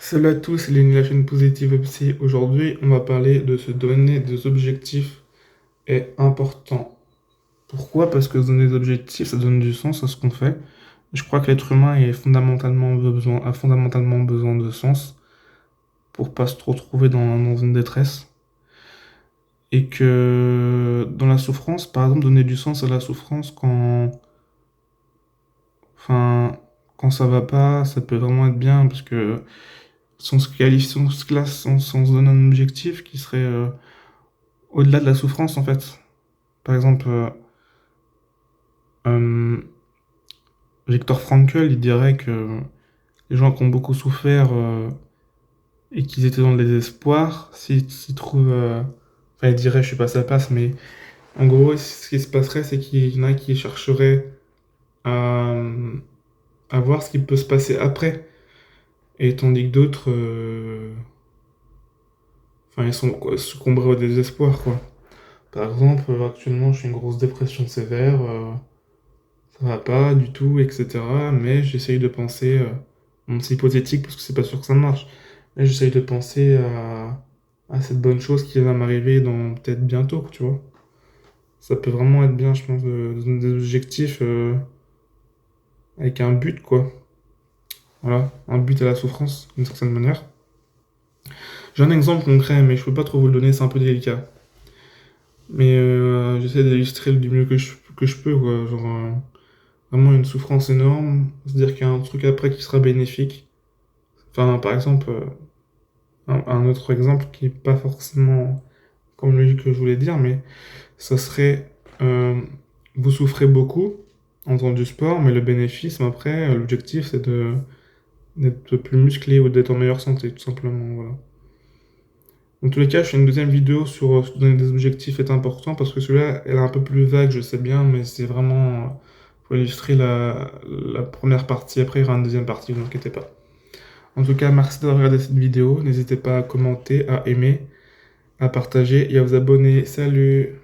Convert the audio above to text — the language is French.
Salut à tous, c'est Lenny, la chaîne Positive Psy. Aujourd'hui, on va parler de se donner des objectifs est important. Pourquoi? Parce que se donner des objectifs, ça donne du sens à ce qu'on fait. Je crois que l'être humain a fondamentalement besoin de sens pour pas se retrouver dans une détresse. Et que dans la souffrance, par exemple, donner du sens à la souffrance enfin, quand ça va pas, ça peut vraiment être bien parce que si on se classe, si on se donne un objectif qui serait au-delà de la souffrance en fait. Par exemple, euh, Viktor Frankl, il dirait que les gens qui ont beaucoup souffert et qu'ils étaient dans le désespoir, s'ils trouvent... enfin, il dirait, je sais pas sa passe, mais en gros, ce qui se passerait, c'est qu'il y en a qui chercheraient à, à voir ce qui peut se passer après. Et tandis que d'autres, enfin, ils sont succomberaient au désespoir, quoi. Par exemple, actuellement, je suis une grosse dépression sévère. Ça va pas du tout, etc. Mais j'essaye de penser, bon, c'est hypothétique parce que c'est pas sûr que ça marche, mais j'essaye de penser à cette bonne chose qui va m'arriver dans peut-être bientôt, tu vois. Ça peut vraiment être bien, je pense, de donner des objectifs avec un but, quoi. Voilà, un but à la souffrance, d'une certaine manière. J'ai un exemple concret, mais je peux pas trop vous le donner, c'est un peu délicat. Mais j'essaie d'illustrer du mieux que je peux, quoi. Genre, vraiment une souffrance énorme, se dire qu'il y a un truc après qui sera bénéfique. Enfin, par exemple, un autre exemple qui est pas forcément comme lui que je voulais dire, mais ça serait euh, vous souffrez beaucoup en faisant du sport, mais le bénéfice après, l'objectif c'est d'être plus musclé ou d'être en meilleure santé, tout simplement. Voilà. Dans tous les cas, je fais une deuxième vidéo sur se donner des objectifs est important parce que celui-là, elle est un peu plus vague, je sais bien, mais c'est vraiment pour illustrer la première partie. Après, il y aura une deuxième partie, ne vous inquiétez pas. En tout cas, merci d'avoir regardé cette vidéo. N'hésitez pas à commenter, à aimer, à partager et à vous abonner. Salut!